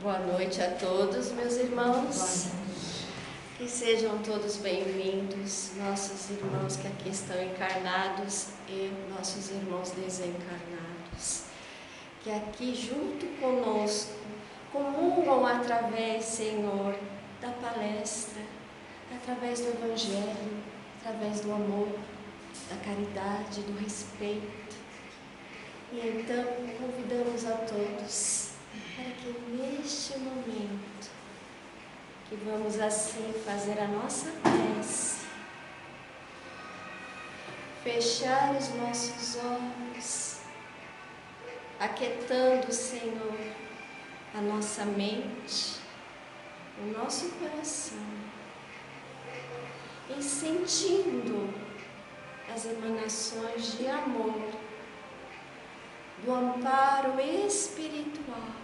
Boa noite a todos, meus irmãos. Que sejam todos bem-vindos, nossos irmãos que aqui estão encarnados e nossos irmãos desencarnados, que aqui junto conosco comungam através, Senhor, da palestra, através do Evangelho, através do amor, da caridade, do respeito. E então convidamos a todos para que neste momento, que vamos assim fazer a nossa prece, fechar os nossos olhos, aquietando, Senhor, a nossa mente, o nosso coração, e sentindo as emanações de amor, do amparo espiritual,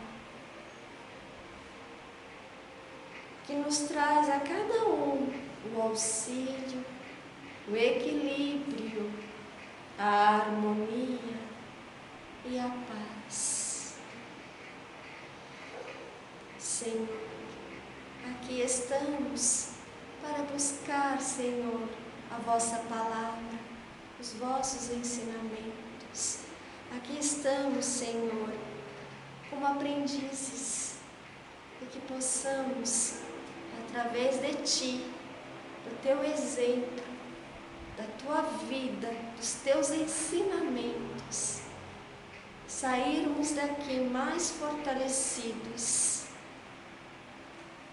que nos traz a cada um o auxílio, o equilíbrio, a harmonia e a paz. Senhor, aqui estamos para buscar, Senhor, a vossa palavra, os vossos ensinamentos. Aqui estamos, Senhor, como aprendizes, e que possamos, através de Ti, do Teu exemplo, da Tua vida, dos Teus ensinamentos, sairmos daqui mais fortalecidos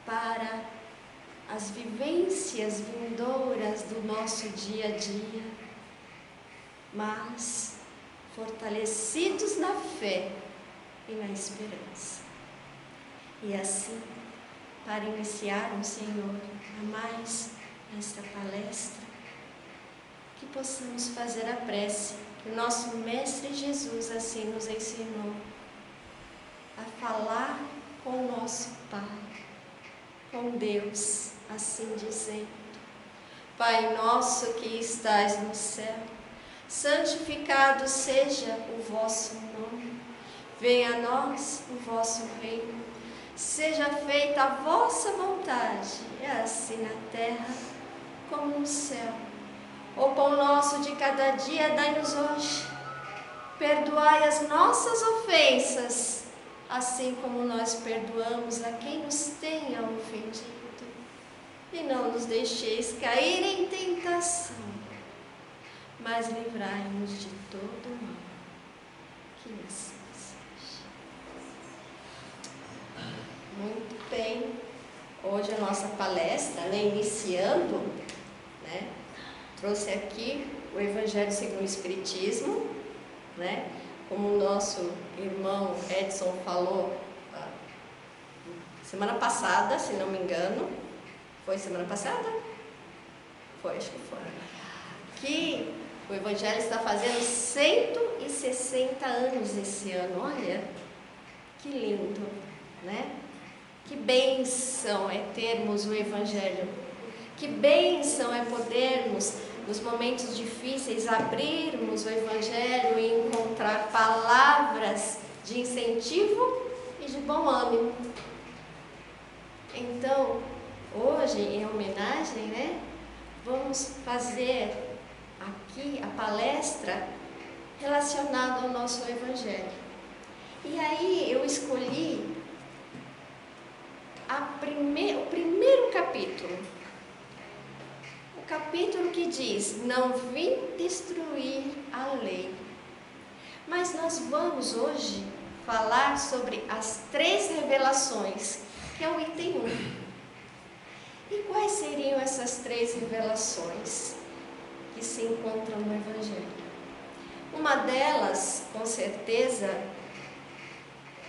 para as vivências vindouras do nosso dia a dia, mas fortalecidos na fé e na esperança. E assim, para iniciarmos, Senhor, a mais esta palestra, que possamos fazer a prece que o nosso Mestre Jesus assim nos ensinou, a falar com o nosso Pai, com Deus, assim dizendo: Pai nosso que estais no céu, santificado seja o vosso nome, venha a nós o vosso reino, seja feita a vossa vontade, assim na terra como no céu. O pão nosso de cada dia dai-nos hoje, perdoai as nossas ofensas, assim como nós perdoamos a quem nos tenha ofendido, e não nos deixeis cair em tentação, mas livrai-nos de todo mal. Que assim seja. Muito bem. Hoje a nossa palestra, iniciando, trouxe aqui o Evangelho segundo o Espiritismo, como o nosso irmão Edson falou semana passada, se não me engano. Foi semana passada? Foi, acho que foi. Que o Evangelho está fazendo 160 anos esse ano. Olha, que lindo, né? Que bênção é termos o Evangelho. Que bênção é podermos, nos momentos difíceis, abrirmos o Evangelho e encontrar palavras de incentivo e de bom ânimo. Então, hoje, em homenagem, vamos fazer aqui a palestra relacionada ao nosso Evangelho. E aí eu escolhi o primeiro capítulo. O capítulo que diz: não vim destruir a lei. Mas nós vamos hoje falar sobre as 3 revelações, que é o item 1. E quais seriam essas 3 revelações que se encontram no Evangelho? Uma delas, com certeza,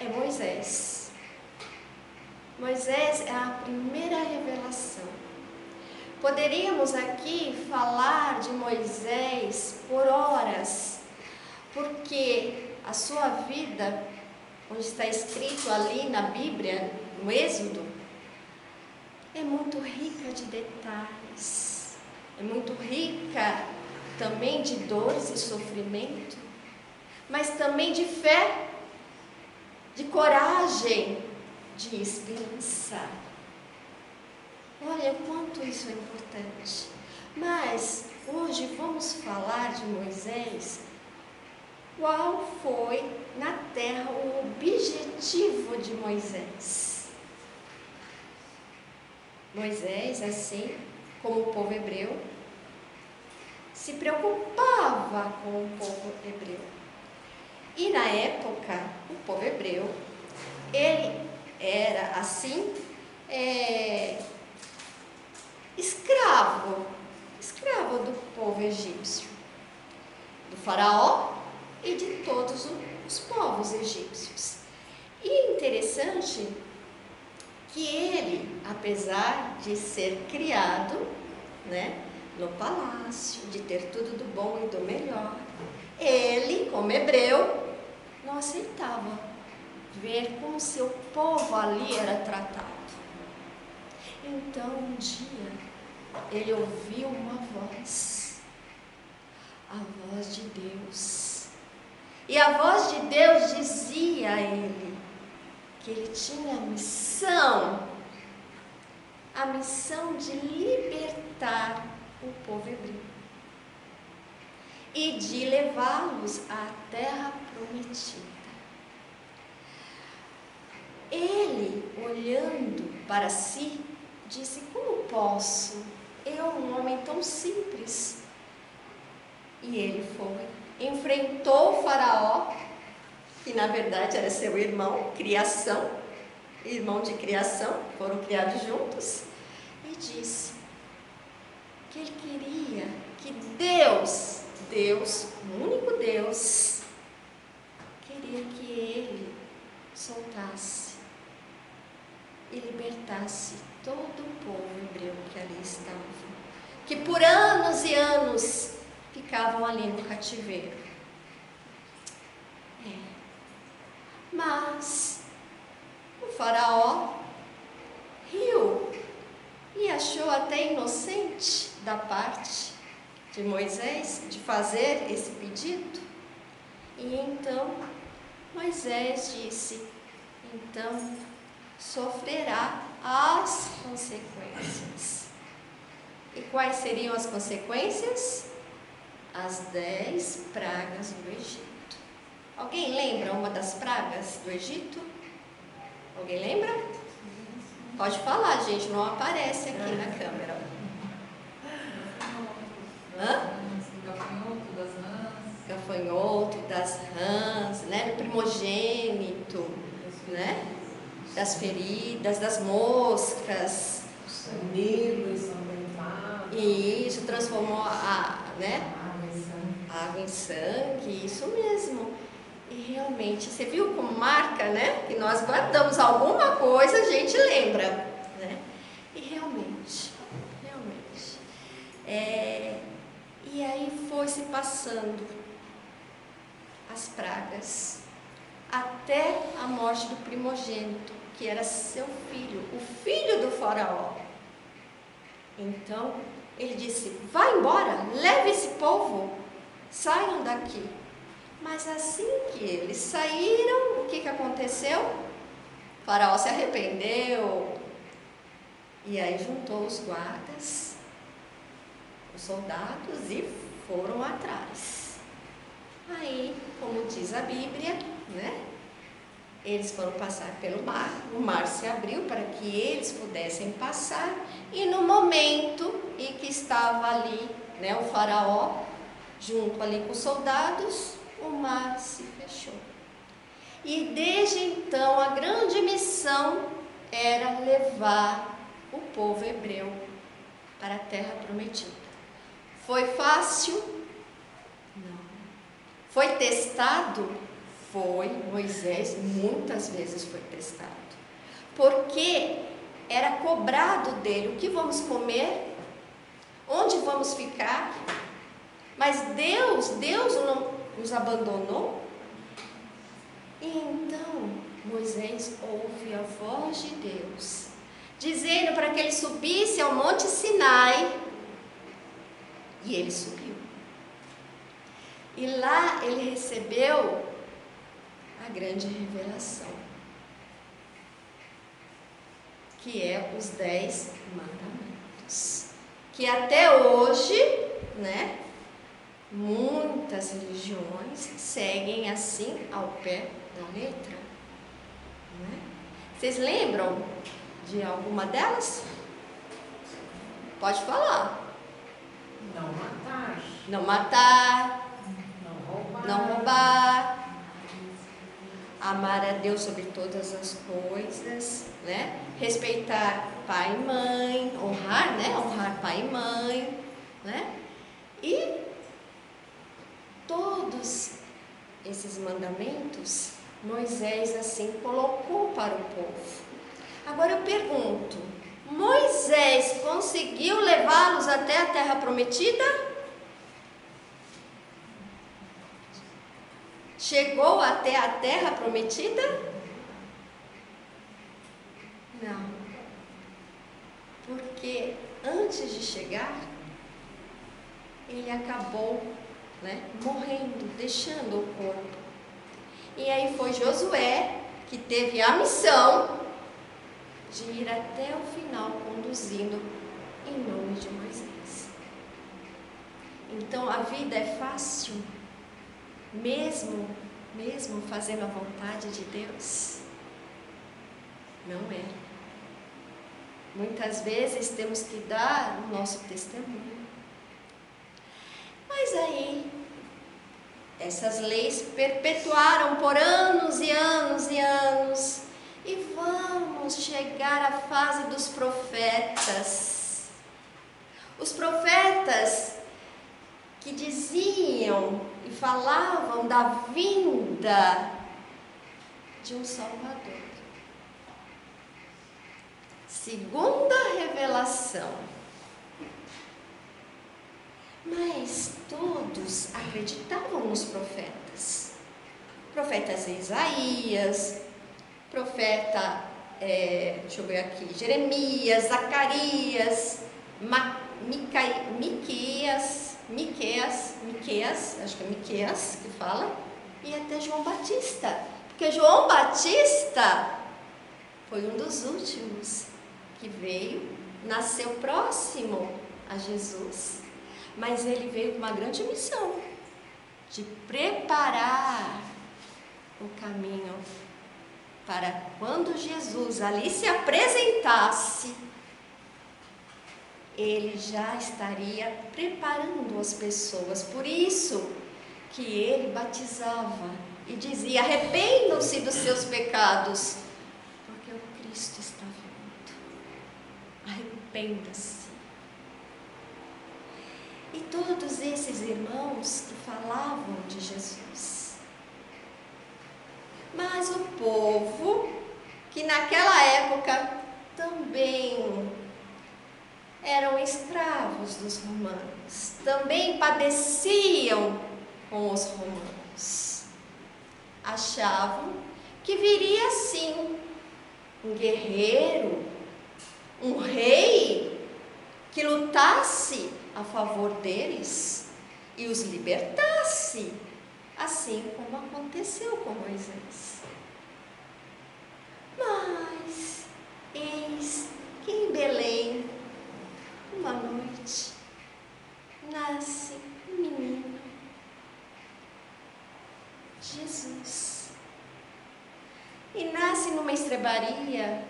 é Moisés. Moisés é a primeira revelação. Poderíamos aqui falar de Moisés por horas, porque a sua vida, onde está escrito ali na Bíblia, no Êxodo, é muito rica de detalhes, é muito rica também de dores e sofrimento, mas também de fé, de coragem, de esperançar. Olha o quanto isso é importante. Mas hoje vamos falar de Moisés. Qual foi na terra o objetivo de Moisés? Moisés, assim como o povo hebreu, se preocupava com o povo hebreu. E na época, o povo hebreu, ele era assim, escravo do povo egípcio, do faraó e de todos os povos egípcios. E interessante que ele, apesar de ser criado, no palácio, de ter tudo do bom e do melhor, ele, como hebreu, não aceitava ver como seu povo ali era tratado. Então, um dia, ele ouviu uma voz, a voz de Deus. E a voz de Deus dizia a ele que ele tinha a missão de libertar o povo hebreu e de levá-los à terra prometida. Ele, olhando para si, disse: como posso? Eu, um homem tão simples. E ele foi, enfrentou o faraó, que na verdade era seu irmão de criação, foram criados juntos, e disse que ele queria que Deus, o único Deus, queria que ele soltasse e libertasse todo o povo hebreu que ali estava, que por anos e anos ficavam ali no cativeiro. Mas o faraó riu e achou até inocente da parte de Moisés de fazer esse pedido. E então Moisés disse: então sofrerá as consequências. E quais seriam as consequências? As 10 pragas do Egito. Alguém lembra uma das pragas do Egito? Alguém lembra? Pode falar, gente, não aparece aqui na câmera. Gafanhoto das rãs, do primogênito, das feridas, das moscas. Negro ensanguentado. E isso transformou a água em sangue, isso mesmo. E realmente, você viu como marca, que nós guardamos alguma coisa, a gente lembra, E realmente. E aí foi se passando as pragas, até a morte do primogênito, que era seu filho, o filho do faraó. Então, ele disse: vai embora, leve esse povo, saiam daqui. Mas assim que eles saíram, o que aconteceu? O faraó se arrependeu. E aí juntou os guardas, os soldados, e foram atrás. Aí, como diz a Bíblia, eles foram passar pelo mar, o mar se abriu para que eles pudessem passar, e no momento em que estava ali, o faraó, junto ali com os soldados, o mar se fechou. E desde então a grande missão era levar o povo hebreu para a terra prometida. Foi fácil? Não. Foi testado? Foi. Moisés muitas vezes foi testado, porque era cobrado dele: o que vamos comer? Onde vamos ficar? Mas Deus não nos abandonou? E então Moisés ouve a voz de Deus dizendo para que ele subisse ao Monte Sinai, e ele subiu. E lá ele recebeu a grande revelação. que é os 10 mandamentos. Que até hoje, né, muitas religiões seguem assim ao pé da letra. Né? Vocês lembram de alguma delas? Pode falar. Não matar. Não matar. Não roubar. Não roubar. Amar a Deus sobre todas as coisas, né? Respeitar pai e mãe, honrar, né? Honrar pai e mãe, né? E todos esses mandamentos Moisés assim colocou para o povo. Agora eu pergunto, Moisés conseguiu levá-los até a terra prometida? Chegou até a terra prometida? Não. Porque antes de chegar, ele acabou, né, morrendo, deixando o corpo. E aí foi Josué que teve a missão de ir até o final conduzindo em nome de Moisés. Então a vida é fácil, mesmo fazendo a vontade de Deus? Não é. Muitas vezes temos que dar o nosso testemunho. Mas aí, essas leis perpetuaram por anos e anos e anos. E vamos chegar à fase dos profetas. Os profetas que diziam e falavam da vinda de um Salvador. Segunda revelação. Mas todos acreditavam nos profetas. Profetas Isaías, profeta, deixa eu ver aqui, Jeremias, Zacarias, Miqueias, acho que é Miqueias que fala, e até João Batista. Porque João Batista foi um dos últimos que veio, nasceu próximo a Jesus. Mas ele veio com uma grande missão de preparar o caminho para quando Jesus ali se apresentasse, ele já estaria preparando as pessoas. Por isso que ele batizava e dizia: arrependam-se dos seus pecados, porque o Cristo está vindo. Arrependa-se. E todos esses irmãos que falavam de Jesus. Mas o povo, que naquela época também eram escravos dos romanos, também padeciam com os romanos, achavam que viria sim um guerreiro, um rei que lutasse a favor deles e os libertasse, assim como aconteceu com Moisés. Mas eis que em Belém, uma noite, nasce um menino, Jesus. E nasce numa estrebaria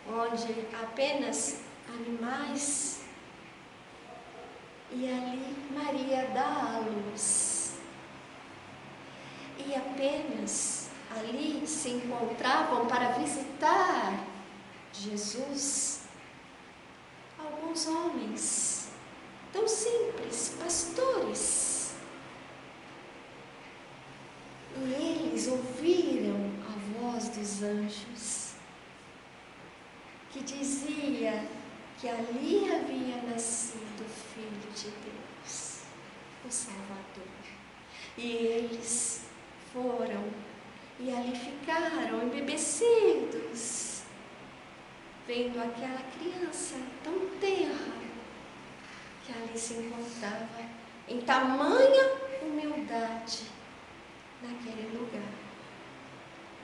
onde apenas animais. E ali Maria dá a luz. E apenas ali se encontravam para visitar Jesus alguns homens tão simples, pastores. E eles ouviram a voz dos anjos que dizia que ali havia nascido o Filho de Deus, o Salvador. E eles foram e ali ficaram embebecidos, vendo aquela criança tão tenra que ali se encontrava em tamanha humildade naquele lugar.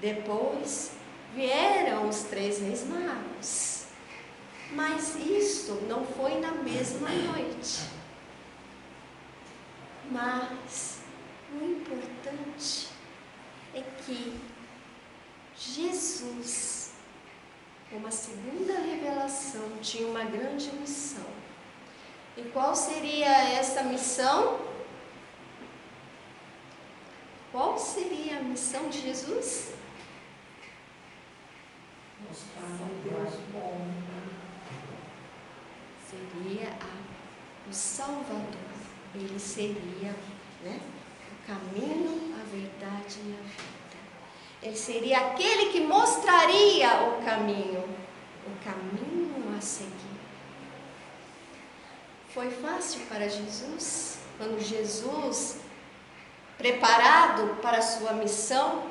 Depois vieram os 3 reis magos Mas isso não foi na mesma noite. Mas o importante é que Jesus, uma segunda revelação, tinha uma grande missão. E qual seria essa missão? Qual seria a missão de Jesus? Mostrar um Deus bom. Seria o Salvador. Ele seria, o caminho, a verdade e a vida. Ele seria aquele que mostraria o caminho a seguir. Foi fácil para Jesus? Quando Jesus, preparado para a sua missão,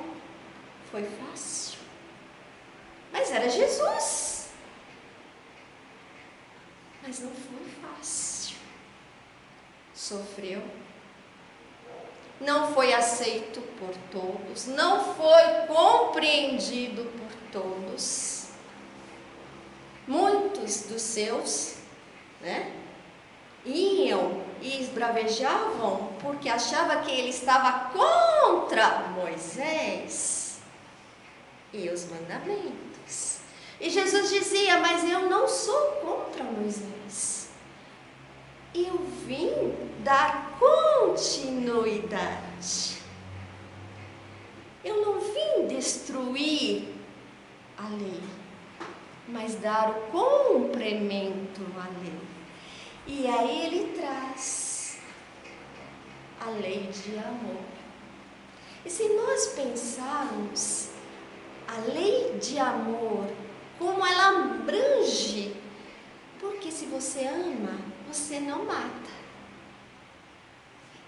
foi fácil. Mas era Jesus. Mas não foi fácil. Sofreu. Não foi aceito por todos. Não foi compreendido por todos. Muitos dos seus, iam e esbravejavam porque achavam que ele estava contra Moisés e os mandamentos. E Jesus dizia: mas eu não sou contra Moisés. Eu vim dar continuidade. Eu não vim destruir a lei, mas dar o cumprimento à lei. E aí ele traz a lei de amor. E se nós pensarmos a lei de amor, como ela abrange, porque se você ama, você não mata.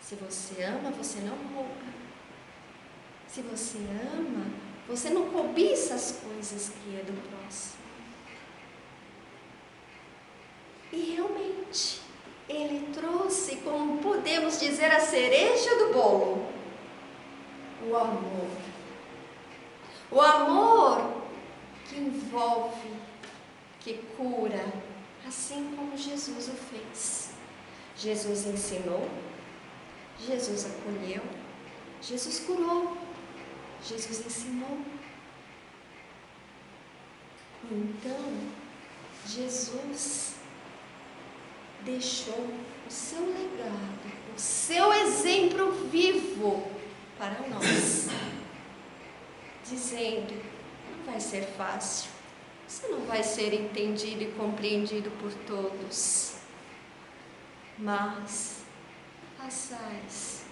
Se você ama, você não rouba. Se você ama, você não cobiça as coisas que é do próximo. E realmente, ele trouxe, como podemos dizer, a cereja do bolo, o amor. O amor que envolve, que cura, assim como Jesus o fez. Jesus ensinou, Jesus acolheu, Jesus curou, Jesus ensinou. Então, Jesus deixou o seu legado, o seu exemplo vivo para nós, dizendo: não vai ser fácil, você não vai ser entendido e compreendido por todos, mas façais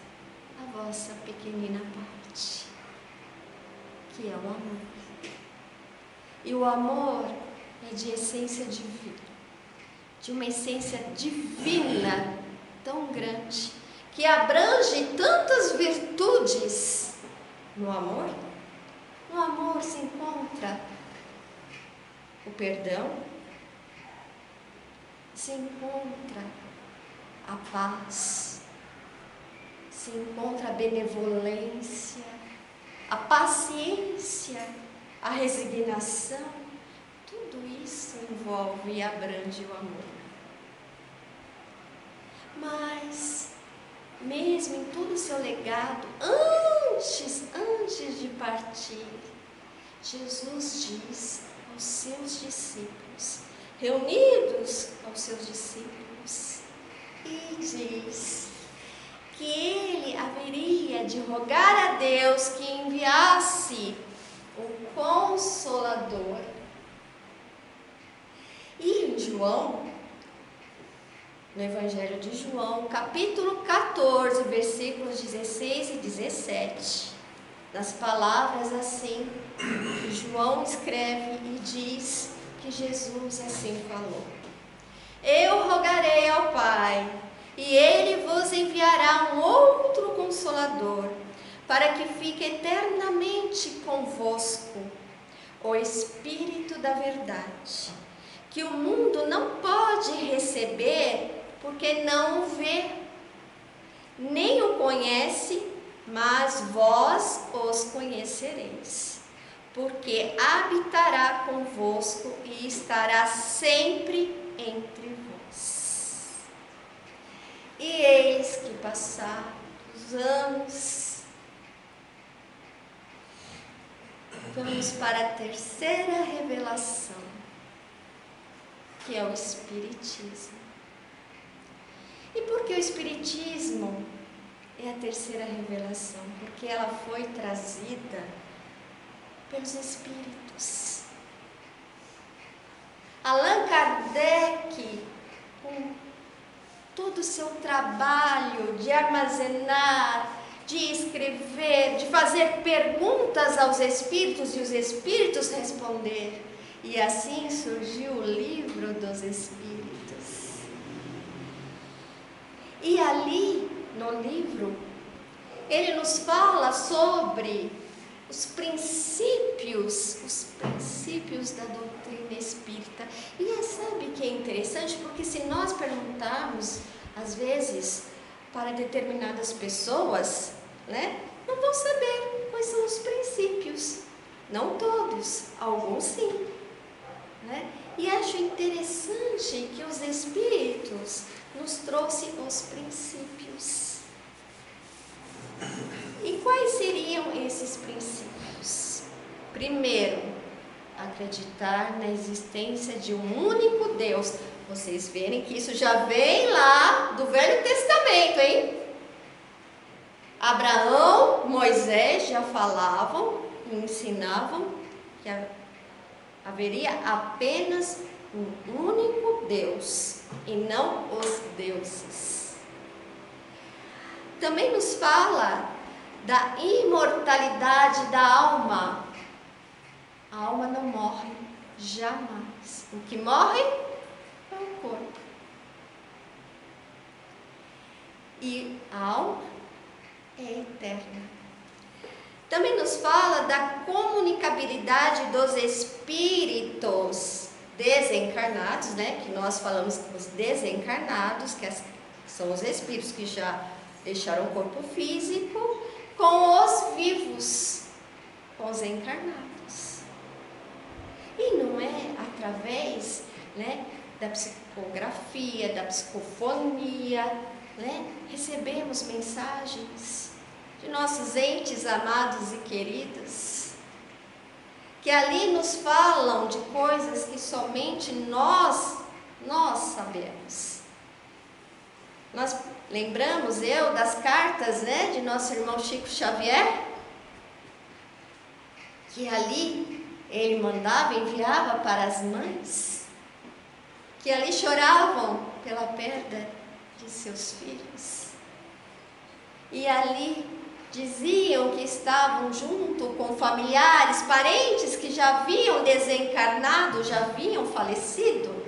a vossa pequenina parte, que é o amor. E o amor é de essência divina, de uma essência divina tão grande, que abrange tantas virtudes. No amor se encontra o perdão, se encontra a paz, se encontra a benevolência, a paciência, a resignação. Tudo isso envolve e abrange o amor. Mas, mesmo em todo o seu legado, antes de partir, Jesus diz aos seus discípulos, reunidos aos seus discípulos, e diz que ele haveria de rogar a Deus que enviasse o Consolador. E em João, no Evangelho de João, capítulo 14, versículos 16 e 17, nas palavras assim, João escreve e diz que Jesus assim falou: eu rogarei ao Pai, e Ele vos enviará um outro Consolador, para que fique eternamente convosco, o Espírito da verdade, que o mundo não pode receber, porque não o vê, nem o conhece, mas vós os conhecereis, porque habitará convosco e e estará sempre entre vós. E eis que passados os anos, vamos para a terceira revelação, que é o Espiritismo. E por que o Espiritismo é a terceira revelação? Porque ela foi trazida pelos Espíritos. Allan Kardec, com todo o seu trabalho de armazenar, de escrever, de fazer perguntas aos Espíritos e os Espíritos responder. E assim surgiu o Livro dos Espíritos. E ali, no livro, ele nos fala sobre os princípios da doutrina espírita. E sabe que é interessante? Porque se nós perguntarmos, às vezes, para determinadas pessoas, né, não vão saber quais são os princípios. Não todos, alguns sim. Né? E acho interessante que os Espíritos nos trouxe os princípios. E quais seriam esses princípios? Primeiro, acreditar na existência de um único Deus. Vocês verem que isso já vem lá do Velho Testamento, hein? Abraão, Moisés já falavam e ensinavam que haveria apenas um único Deus e não os deuses. Também nos fala da imortalidade da alma. A alma não morre jamais. O que morre é o corpo. E a alma é eterna. Também nos fala da comunicabilidade dos espíritos desencarnados, né? Que nós falamos os desencarnados, que são os espíritos que já deixaram o corpo físico, com os vivos, com os encarnados. E não é através, né, da psicografia, da psicofonia, né? Recebemos mensagens de nossos entes amados e queridos, que ali nos falam de coisas que somente nós sabemos. Nós lembramos das cartas, né, de nosso irmão Chico Xavier, que ali ele mandava, enviava para as mães, que ali choravam pela perda de seus filhos. E ali diziam que estavam junto com familiares, parentes que já haviam desencarnado, já haviam falecido,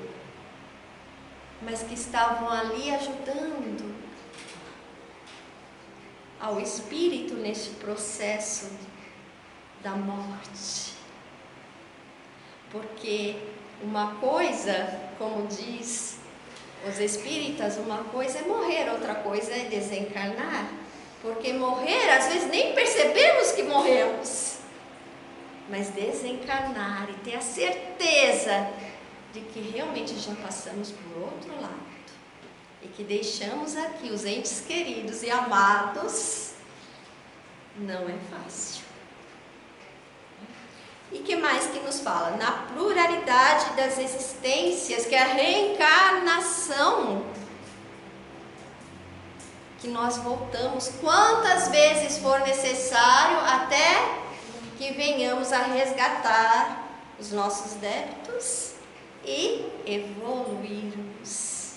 mas que estavam ali ajudando ao espírito neste processo da morte. Porque uma coisa, como diz os espíritas, uma coisa é morrer, outra coisa é desencarnar. Porque morrer, às vezes nem percebemos que morremos, mas desencarnar e ter a certeza de que realmente já passamos por outro lado e que deixamos aqui os entes queridos e amados, não é fácil. E que mais que nos fala? Na pluralidade das existências, que é a reencarnação, que nós voltamos quantas vezes for necessário até que venhamos a resgatar os nossos débitos e evoluirmos.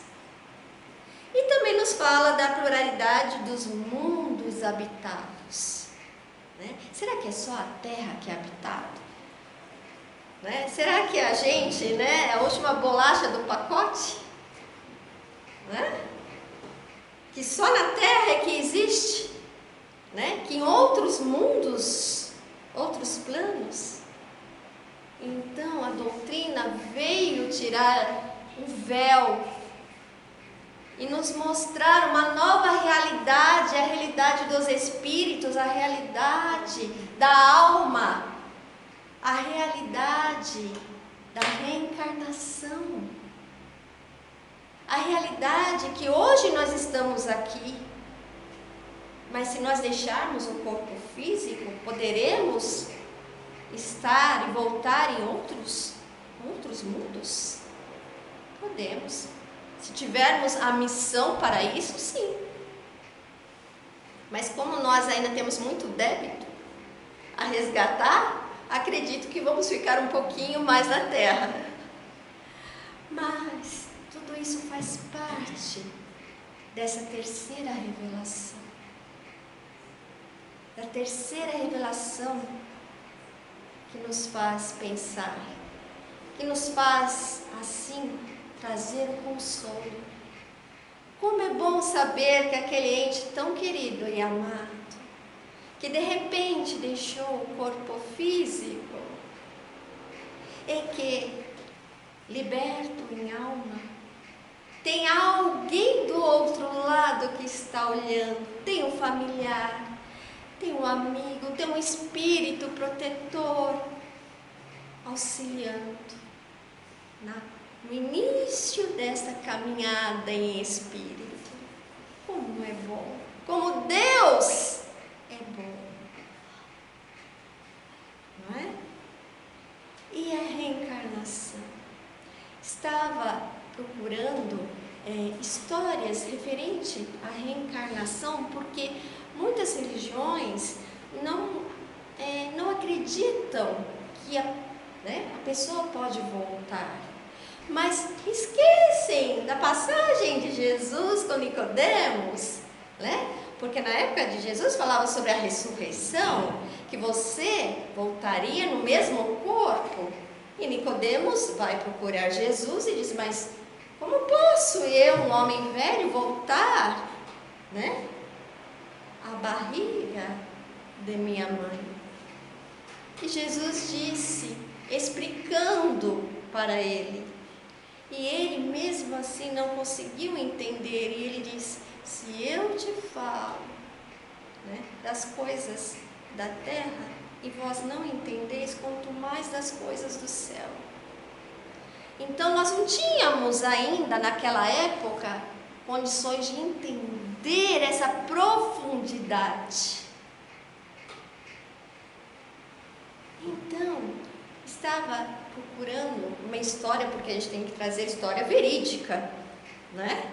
E também nos fala da pluralidade dos mundos habitados, né? Será que é só a Terra que é habitada? Né? Será que a gente, né, é a última bolacha do pacote? Né? Que só na Terra é que existe, né? Que em outros mundos, outros planos. Então a doutrina veio tirar o véu e nos mostrar uma nova realidade, a realidade dos espíritos, a realidade da alma, a realidade da reencarnação. A realidade que hoje nós estamos aqui, mas se nós deixarmos o corpo físico, poderemos estar e voltar em outros mundos? Podemos. Se tivermos a missão para isso, sim. Mas como nós ainda temos muito débito a resgatar, acredito que vamos ficar um pouquinho mais na Terra. Mas tudo isso faz parte dessa terceira revelação. Da terceira revelação que nos faz pensar, que nos faz, assim, trazer o consolo. Como é bom saber que aquele ente tão querido e amado, que de repente deixou o corpo físico, e que, liberto em alma, tem alguém do outro lado que está olhando, tem um familiar, tem um amigo, tem um espírito protetor, auxiliando no início desta caminhada em espírito. Como é bom, como Deus é bom, não é? E a reencarnação? Estava procurando histórias referentes à reencarnação, porque muitas religiões não acreditam que a pessoa pode voltar, mas esquecem da passagem de Jesus com Nicodemos, né? Porque na época de Jesus falava sobre a ressurreição, que você voltaria no mesmo corpo. E Nicodemos vai procurar Jesus e diz: mas como posso eu, um homem velho, voltar, né, à barriga de minha mãe? E Jesus disse, explicando para ele. E ele mesmo assim não conseguiu entender. E ele disse: se eu te falo, né, das coisas da terra e vós não entendeis, quanto mais das coisas do céu. Então nós não tínhamos ainda naquela época condições de entender essa profundidade. Então, estava procurando uma história, porque a gente tem que trazer história verídica, né?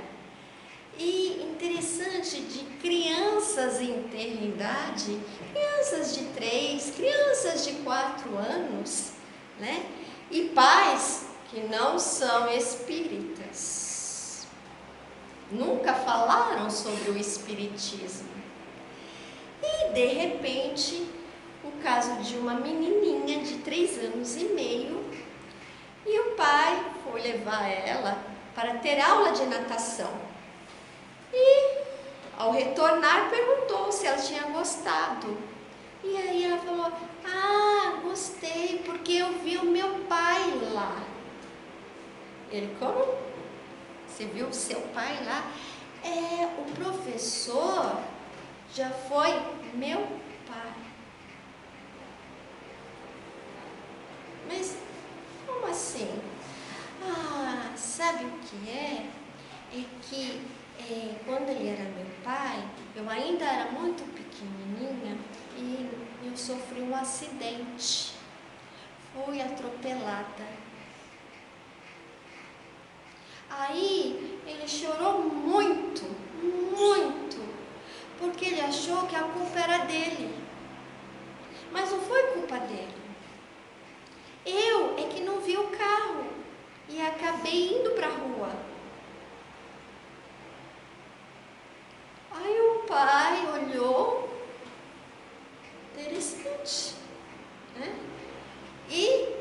E interessante, de crianças em tenra idade, crianças de 3, crianças de 4 anos, né? E pais que não são espíritas, nunca falaram sobre o espiritismo. E de repente, o caso de uma menininha de 3 anos e meio, e o pai foi levar ela para ter aula de natação. E ao retornar perguntou se ela tinha gostado. E aí ela falou: ah, gostei, porque eu vi o meu pai lá. Ele: como? Você viu o seu pai lá? O professor já foi meu pai. Mas como assim? Ah, sabe o que é? É que quando ele era meu pai, eu ainda era muito pequenininha e eu sofri um acidente. Fui atropelada. Aí ele chorou muito, muito, porque ele achou que a culpa era dele. Mas não foi culpa dele. Eu é que não vi o carro e acabei indo para a rua. Aí o pai olhou, interessante, né? E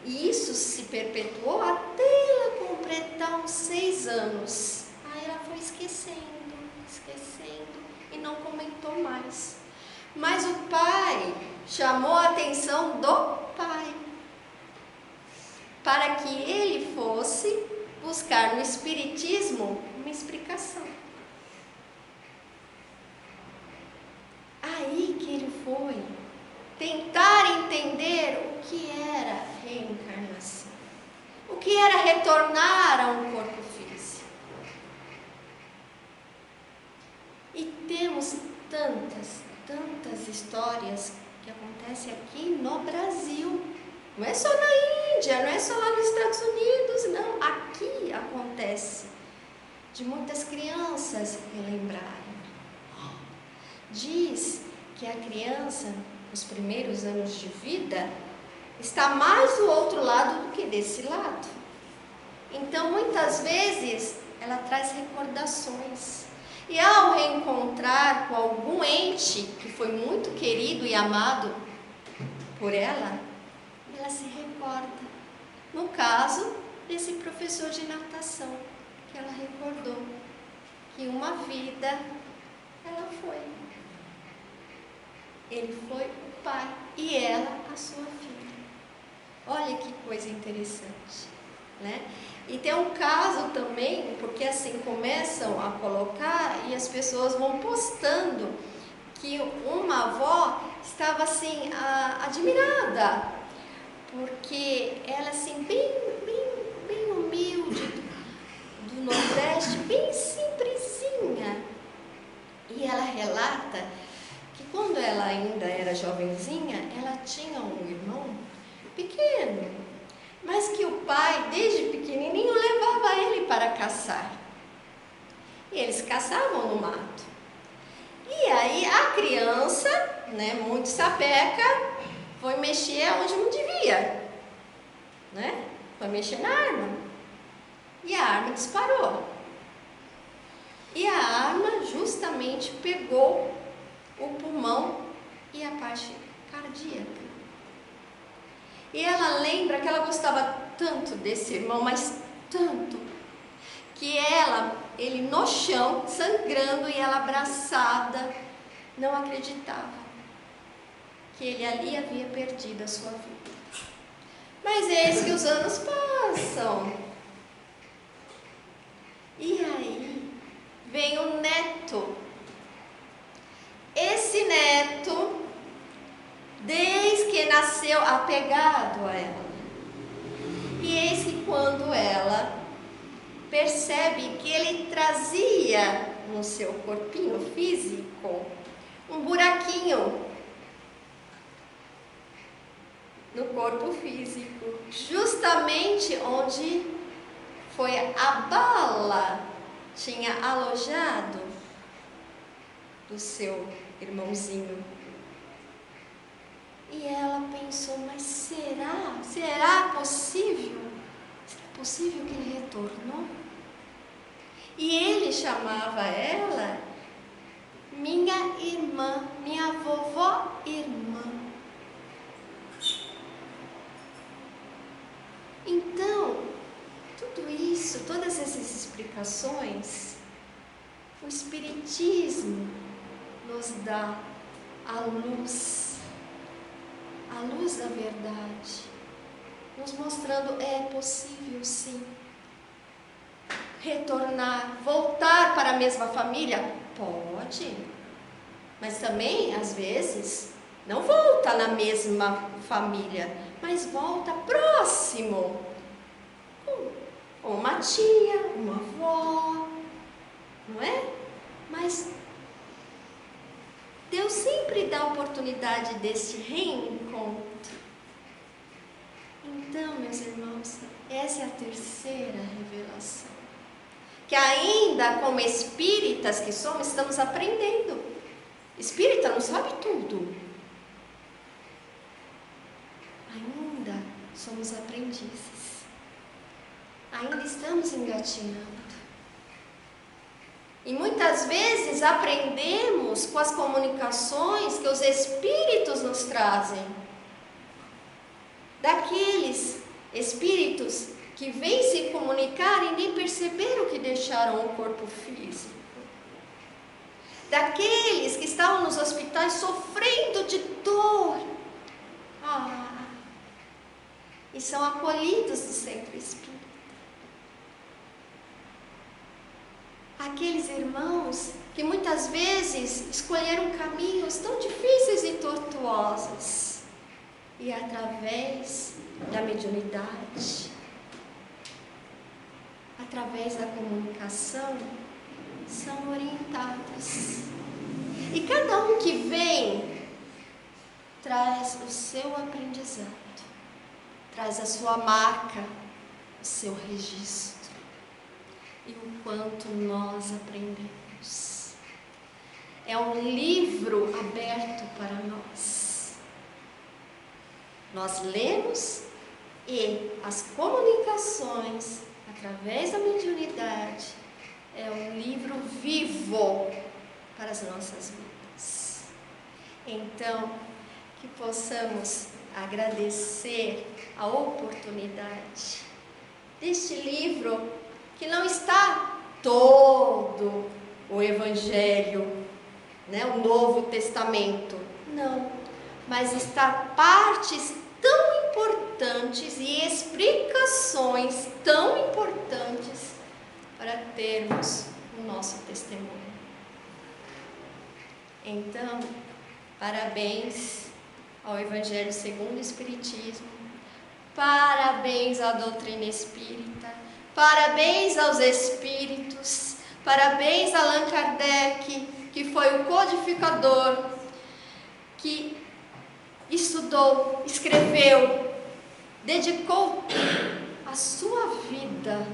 isso se perpetuou até ela completar uns 6 anos. Aí ela foi esquecendo e não comentou mais. Mas o pai chamou a atenção do pai, para que ele fosse buscar no espiritismo uma explicação. Aí que ele foi tentar entender o que era reencarnação. quer retornar a um corpo físico. E temos tantas histórias que acontecem aqui no Brasil. Não é só na Índia, não é só lá nos Estados Unidos, não. Aqui acontece de muitas crianças relembrarem. Diz que a criança, nos primeiros anos de vida, está mais do outro lado do que desse lado. Então, muitas vezes, ela traz recordações. E ao reencontrar com algum ente que foi muito querido e amado por ela se recorda. No caso desse professor de natação, que ela recordou que uma vida ela foi. Ele foi o pai e ela a sua filha. Olha que coisa interessante, né? E tem um caso também, porque assim começam a colocar e as pessoas vão postando que uma avó estava assim admirada, porque ela assim bem humilde do Nordeste, bem simplesinha. E ela relata que quando ela ainda era jovenzinha, ela tinha um irmão pequeno, mas que o pai, desde pequenininho, levava ele para caçar. E eles caçavam no mato. E aí a criança, né, muito sapeca, foi mexer onde não devia, né? Foi mexer na arma. E a arma disparou. E a arma justamente pegou o pulmão e a parte cardíaca. E ela lembra que ela gostava tanto desse irmão, mas tanto, que ele no chão, sangrando, e ela abraçada, não acreditava que ele ali havia perdido a sua vida. Mas eis que os anos passam. E aí vem o neto. Esse neto, desde que nasceu, apegado a ela. E eis que quando ela percebe que ele trazia no seu corpinho físico um buraquinho no corpo físico, justamente onde foi a bala tinha alojado do seu irmãozinho. E ela pensou, mas será possível? Será possível que ele retornou? E ele chamava ela minha irmã, minha vovó irmã. Então, tudo isso, todas essas explicações, o Espiritismo nos dá a luz da verdade, nos mostrando é possível sim retornar, voltar para a mesma família? Pode, mas também às vezes não volta na mesma família, mas volta próximo, com uma tia, uma avó, não é? Mas Deus sempre dá a oportunidade desse reencontro. Então, meus irmãos, essa é a terceira revelação, que ainda como espíritas que somos, estamos aprendendo. Espírita não sabe tudo. Ainda somos aprendizes. Ainda estamos engatinhando. E muitas vezes aprendemos com as comunicações que os espíritos nos trazem. Daqueles espíritos que vêm se comunicar e nem perceberam que deixaram o corpo físico. Daqueles que estavam nos hospitais sofrendo de dor. E são acolhidos no centro espírita. Aqueles irmãos que muitas vezes escolheram caminhos tão difíceis e tortuosos, e através da mediunidade através da comunicação, são orientados. E cada um que vem traz o seu aprendizado, traz a sua marca, o seu registro e o quanto nós aprendemos. É um livro aberto para nós. Nós lemos e as comunicações, através da mediunidade, é um livro vivo para as nossas vidas. Então, que possamos agradecer a oportunidade deste livro, que não está todo o Evangelho, o Novo Testamento, não, mas está partes tão importantes e explicações tão importantes para termos o nosso testemunho. Então, parabéns ao Evangelho segundo o Espiritismo, parabéns à doutrina espírita, parabéns aos espíritos, parabéns a Allan Kardec, que foi o codificador, que estudou, escreveu, dedicou a sua vida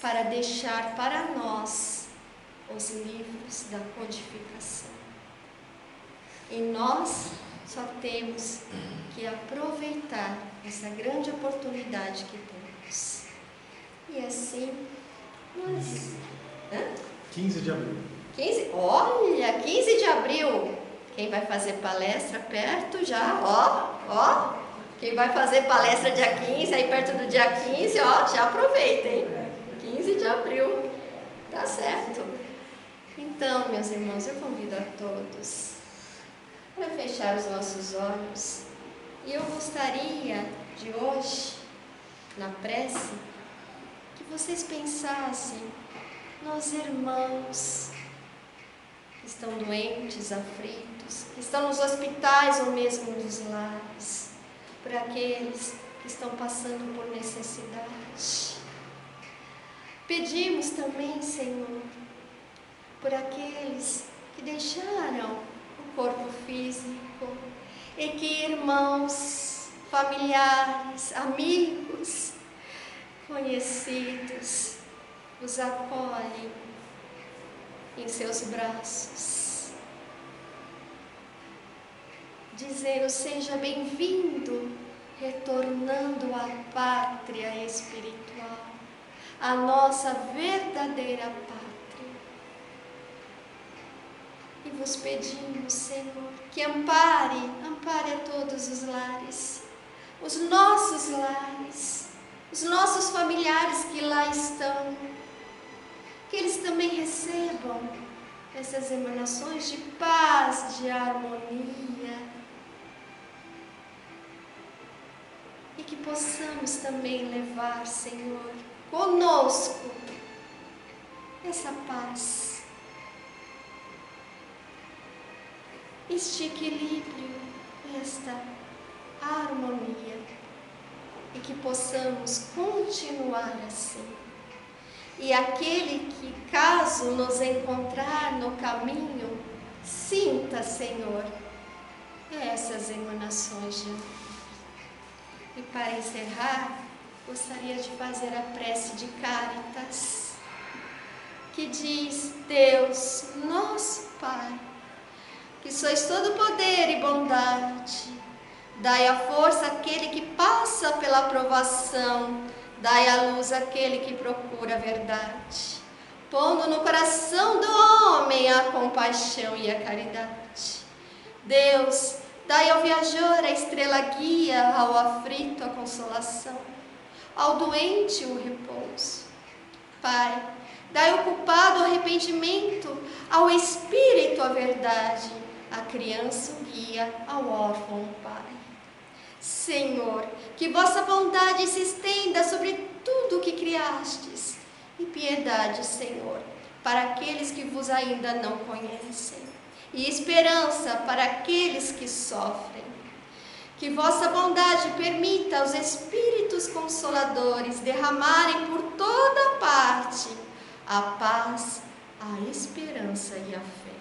para deixar para nós os livros da codificação. E nós só temos que aproveitar essa grande oportunidade que temos. E assim, nós... 15 de abril. 15 de abril. Quem vai fazer palestra perto já, Quem vai fazer palestra dia 15, aí perto do dia 15, já aproveita, hein? 15 de abril, tá certo? Então, meus irmãos, eu convido a todos para fechar os nossos olhos. E eu gostaria de hoje, na prece, que vocês pensassem nos irmãos que estão doentes, aflitos, que estão nos hospitais ou mesmo nos lares, por aqueles que estão passando por necessidade. Pedimos também, Senhor, por aqueles que deixaram o corpo físico e que irmãos, familiares, amigos, conhecidos os acolhem em seus braços, dizendo: seja bem-vindo, retornando à pátria espiritual, a nossa verdadeira pátria. E vos pedimos, Senhor, que ampare a todos os lares, os nossos familiares que lá estão, que eles também recebam essas emanações de paz, de harmonia, e que possamos também levar, Senhor, conosco essa paz, este equilíbrio, esta harmonia, e que possamos continuar assim. E aquele que, caso nos encontrar no caminho, sinta, Senhor, essas emanações de amor. E para encerrar, gostaria de fazer a prece de Cáritas, que diz: Deus, nosso Pai, que sois todo poder e bondade, dai a força àquele que passa pela provação, dai a luz àquele que procura a verdade, pondo no coração do homem a compaixão e a caridade. Deus, dai ao viajor a estrela guia, ao aflito a consolação, ao doente o repouso. Pai, dai ao culpado o arrependimento, ao espírito a verdade, à criança o guia, ao órfão o Pai. Senhor, que vossa bondade se estenda sobre tudo o que criastes, e piedade, Senhor, para aqueles que vos ainda não conhecem, e esperança para aqueles que sofrem. Que vossa bondade permita aos Espíritos Consoladores derramarem por toda parte a paz, a esperança e a fé.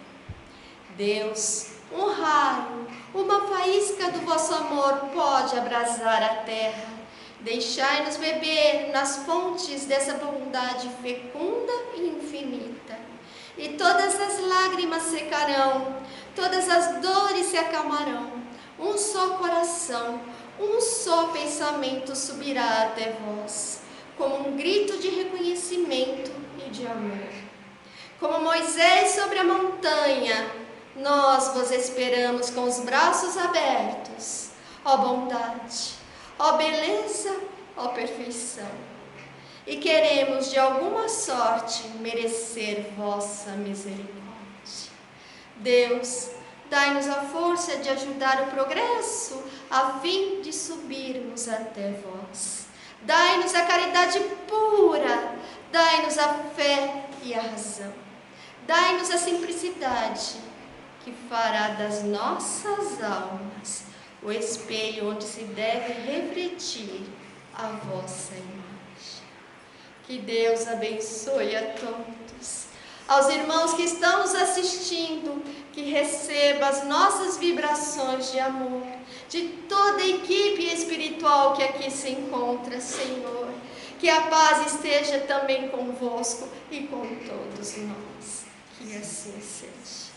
Deus, um raio, uma faísca do vosso amor pode abrasar a terra. Deixai-nos beber nas fontes dessa bondade fecunda e infinita. E todas as lágrimas secarão, todas as dores se acalmarão. Um só coração, um só pensamento subirá até vós, como um grito de reconhecimento e de amor. Como Moisés sobre a montanha, nós vos esperamos com os braços abertos. Ó bondade, ó beleza, ó perfeição. E queremos de alguma sorte merecer vossa misericórdia. Deus, dai-nos a força de ajudar o progresso, a fim de subirmos até vós. Dai-nos a caridade pura, dai-nos a fé e a razão. Dai-nos a simplicidade, que fará das nossas almas o espelho onde se deve refletir a vossa imagem. Que Deus abençoe a todos. Aos irmãos que estão nos assistindo, que receba as nossas vibrações de amor, de toda a equipe espiritual que aqui se encontra, Senhor. Que a paz esteja também convosco e com todos nós. Que assim seja.